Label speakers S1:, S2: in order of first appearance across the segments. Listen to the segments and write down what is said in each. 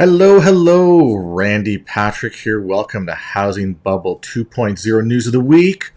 S1: Hello, Randy Patrick here. Welcome to Housing Bubble 2.0 News of the Week,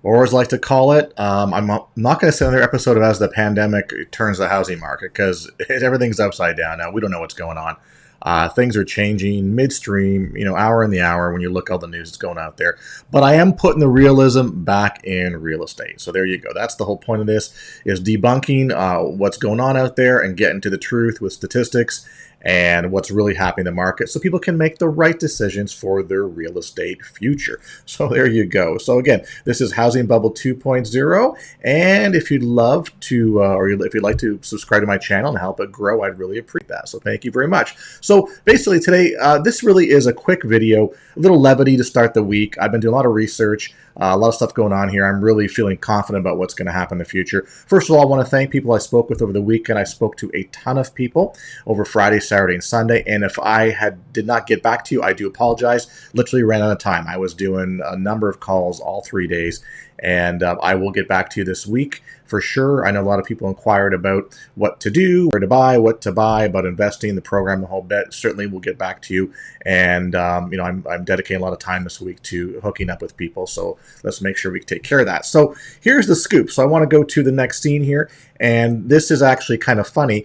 S1: or as I like to call it. I'm not going to say another episode of As the Pandemic Turns the Housing Market, because everything's upside down now. We don't know what's going on. Things are changing midstream, hour in the hour when you look at all the news that's going out there. But I am putting the realism back in real estate. So there you go. That's the whole point of this, is debunking what's going on out there and getting to the truth with statistics and what's really happening in the market so people can make the right decisions for their real estate future. So there you go. So again, this is Housing Bubble 2.0. And if you'd love to, or if you'd like to subscribe to my channel and help it grow, I'd really appreciate that. So thank you very much. So basically today, this really is a quick video, a little levity to start the week. I've been doing a lot of research, a lot of stuff going on here. I'm really feeling confident about what's going to happen in the future. First of all, I want to thank people I spoke with over the weekend. I spoke to a ton of people over Friday, Saturday, and Sunday. And if I did not get back to you, I do apologize. Literally ran out of time. I was doing a number of calls all 3 days. And I will get back to you this week for sure. I know a lot of people inquired about what to do, where to buy, what to buy, about investing, the program, the whole bit. Certainly we'll get back to you. And, I'm dedicating a lot of time this week to hooking up with people. So let's make sure we take care of that. So here's the scoop. So I want to go to the next scene here. And this is actually kind of funny.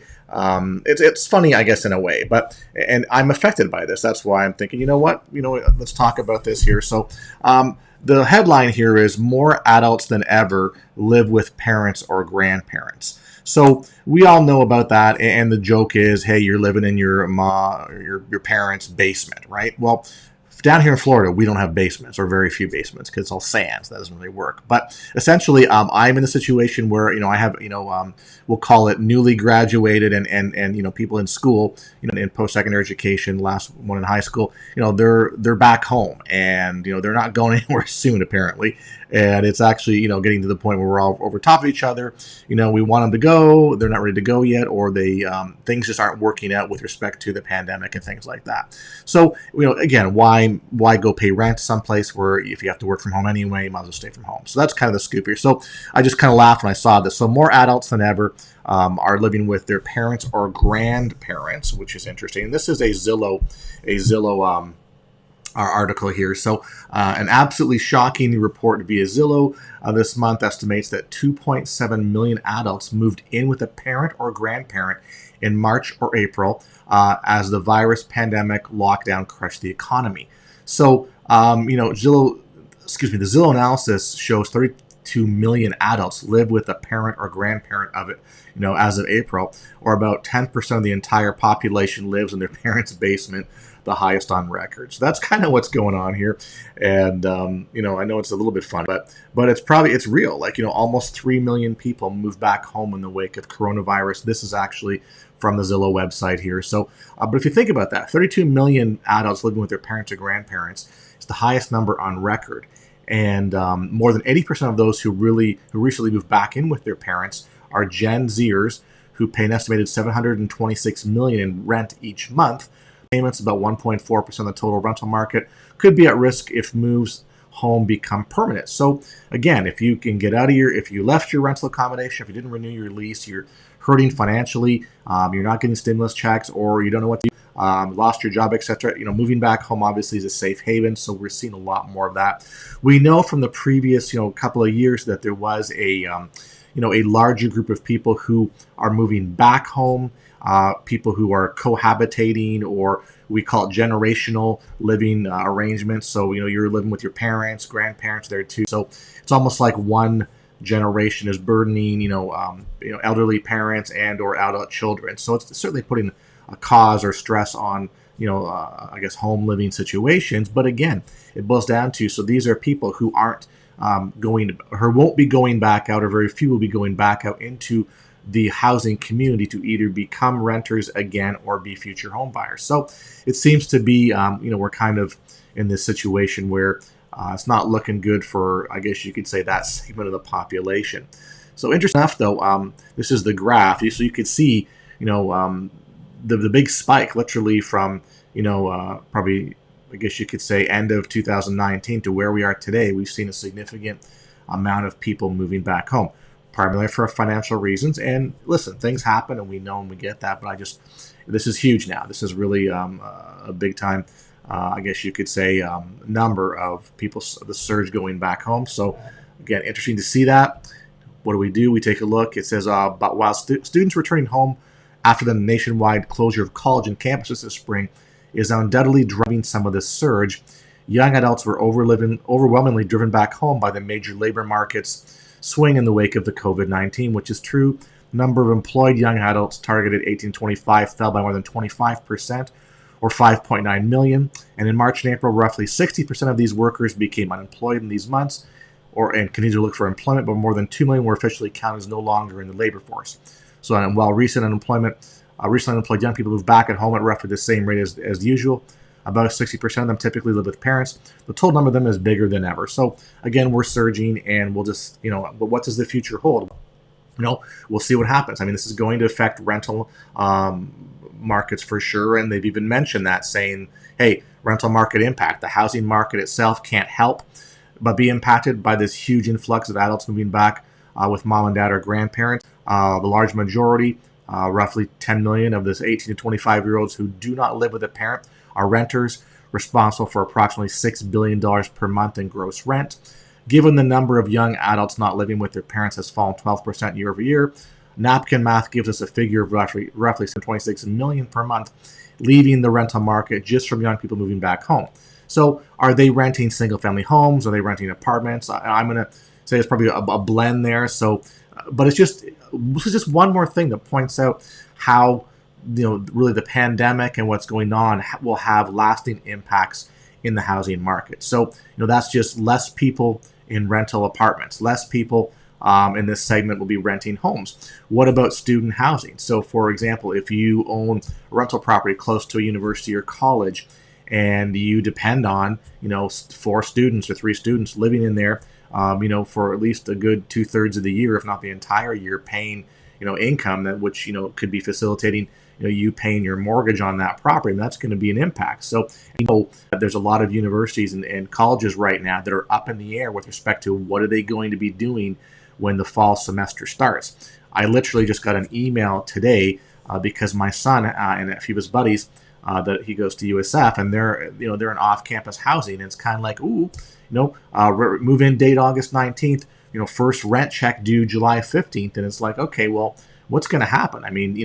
S1: It's funny, I guess, in a way, and I'm affected by this. That's why I'm thinking, let's talk about this here. So, the headline here is "More adults than ever live with parents or grandparents." So we all know about that, and the joke is, hey, you're living in your parents' basement, right? Well, down here in Florida, we don't have basements, or very few basements, because it's all sand, so that doesn't really work. But essentially, I'm in a situation where I have we'll call it newly graduated and people in school, in post-secondary education, last one in high school, they're back home, and they're not going anywhere soon apparently. And it's actually getting to the point where we're all over top of each other. We want them to go, they're not ready to go yet, or they things just aren't working out with respect to the pandemic and things like that. So again, why go pay rent someplace where if you have to work from home anyway, you might as well stay from home. So that's kind of the scoop here. So I just kind of laughed when I saw this. So more adults than ever are living with their parents or grandparents, which is interesting. And this is a Zillow our article here. So an absolutely shocking report via Zillow this month estimates that 2.7 million adults moved in with a parent or grandparent in March or April as the virus pandemic lockdown crushed the economy. So, the Zillow analysis shows 32 million adults live with a parent or grandparent of it, as of April, or about 10% of the entire population lives in their parents' basement, the highest on record. So that's kind of what's going on here. And, I know it's a little bit fun, but it's real. Almost 3 million people moved back home in the wake of coronavirus. This is actually from the Zillow website here. So, but if you think about that, 32 million adults living with their parents or grandparents is the highest number on record. And more than 80% of those who recently moved back in with their parents are Gen Zers, who pay an estimated $726 million in rent each month. Payments, about 1.4% of the total rental market, could be at risk if moves home become permanent. So again, if you can get out of if you left your rental accommodation, if you didn't renew your lease, you're hurting financially, you're not getting stimulus checks, or you don't know what to do, lost your job, etc. Moving back home obviously is a safe haven. So we're seeing a lot more of that. We know from the previous, couple of years that there was a larger group of people who are moving back home, people who are cohabitating, or we call it generational living arrangements. So, you're living with your parents, grandparents there too. So it's almost like one generation is burdening, elderly parents and or adult children. So it's certainly putting a cause or stress on, I guess, home living situations. But again, it boils down to, so these are people who aren't won't be going back out, or very few will be going back out into the housing community to either become renters again or be future home buyers. So it seems to be, we're kind of in this situation where it's not looking good for, I guess you could say, that segment of the population. So interesting enough, though, this is the graph. So you could see, the big spike literally from, probably, I guess you could say, end of 2019 to where we are today. We've seen a significant amount of people moving back home. primarily for financial reasons. And listen, things happen, and we know and we get that. But this is huge now. This is really a big time, I guess you could say, number of people, the surge going back home. So again, interesting to see that. What do? We take a look. It says, but while students returning home after the nationwide closure of college and campuses this spring is undoubtedly driving some of this surge, young adults were overwhelmingly driven back home by the major labor markets swing in the wake of the COVID-19, which is true. The number of employed young adults targeted 18-25 fell by more than 25%, or 5.9 million. And in March and April, roughly 60% of these workers became unemployed in these months and continue to look for employment, but more than 2 million were officially counted as no longer in the labor force. So while recently unemployed young people move back at home at roughly the same rate as usual, about 60% of them typically live with parents. The total number of them is bigger than ever. So again, we're surging, and we'll just, but what does the future hold? We'll see what happens. I mean, this is going to affect rental markets for sure, and they've even mentioned that, saying, hey, rental market impact. The housing market itself can't help but be impacted by this huge influx of adults moving back with mom and dad or grandparents. The large majority, roughly 10 million of this 18 to 25-year-olds who do not live with a parent, are renters, responsible for approximately $6 billion per month in gross rent. Given the number of young adults not living with their parents has fallen 12% year over year, napkin math gives us a figure of roughly 26 million per month, leaving the rental market just from young people moving back home. So are they renting single-family homes? Are they renting apartments? I'm going to say it's probably a blend there. So, but this is just one more thing that points out how really the pandemic and what's going on will have lasting impacts in the housing market. So that's just less people in rental apartments, less people in this segment will be renting homes. What about student housing? So for example, if you own a rental property close to a university or college, and you depend on 4 students or 3 students living in there, for at least a good 2/3 of the year, if not the entire year, paying income that which could be facilitating you paying your mortgage on that property, and that's going to be an impact. So there's a lot of universities and colleges right now that are up in the air with respect to what are they going to be doing when the fall semester starts. I literally just got an email today because my son and a few of his buddies that he goes to USF, and they're in off-campus housing, and it's kind of like, move-in date August 19th, first rent check due July 15th, and it's like, okay, well, what's going to happen? I mean,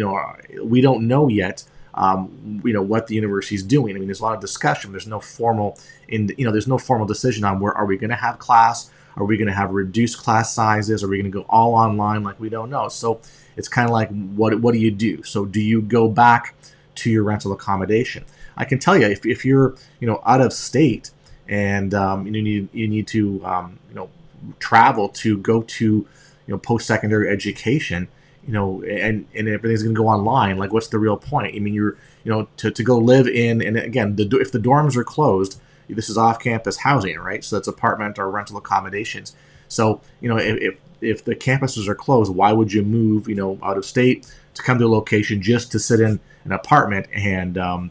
S1: we don't know yet, what the university is doing. I mean, there's a lot of discussion. There's no formal decision on where are we going to have class? Are we going to have reduced class sizes? Are we going to go all online? Like, we don't know. So it's kind of like, what do you do? So do you go back to your rental accommodation? I can tell you, if you're out of state and you need to travel to go to post-secondary education, and everything's going to go online. Like, what's the real point? I mean, you're to go live in, and again, if the dorms are closed, this is off-campus housing, right? So that's apartment or rental accommodations. So if the campuses are closed, why would you move out of state to come to a location just to sit in an apartment and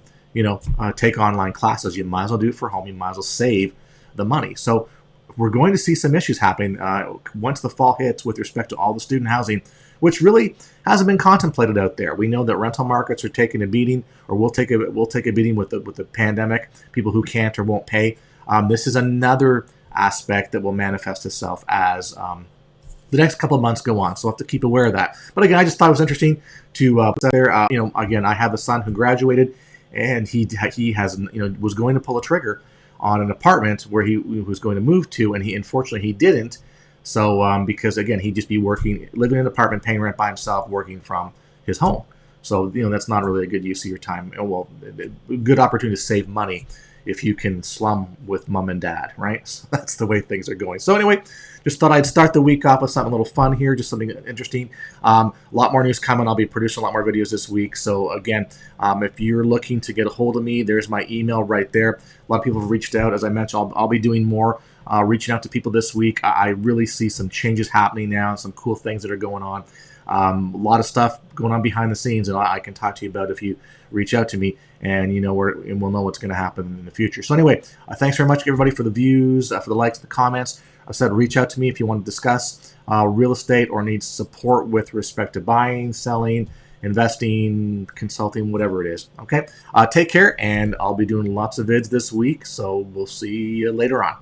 S1: take online classes? You might as well do it for home. You might as well save the money. So we're going to see some issues happening once the fall hits with respect to all the student housing, which really hasn't been contemplated out there. We know that rental markets are taking a beating, or will take a beating with the pandemic. People who can't or won't pay. This is another aspect that will manifest itself as the next couple of months go on. So we'll have to keep aware of that. But again, I just thought it was interesting to put that there. Again, I have a son who graduated, and he has was going to pull a trigger on an apartment where he was going to move to, and unfortunately he didn't. So because again, he'd just be living in an apartment, paying rent by himself, working from his home. So that's not really a good use of your time. Well, a good opportunity to save money if you can slum with mom and dad, right? So that's the way things are going. So anyway, just thought I'd start the week off with something a little fun here, just something interesting. A lot more news coming. I'll be producing a lot more videos this week. So again, if you're looking to get a hold of me, there's my email right there. A lot of people have reached out. As I mentioned, I'll be doing more reaching out to people this week. I really see some changes happening now, some cool things that are going on. A lot of stuff going on behind the scenes, and I can talk to you about if you reach out to me, and we'll know what's going to happen in the future. So anyway, thanks very much everybody for the views, for the likes, the comments. I said reach out to me if you want to discuss real estate or need support with respect to buying, selling, investing, consulting, whatever it is. Okay, take care, and I'll be doing lots of vids this week, so we'll see you later on.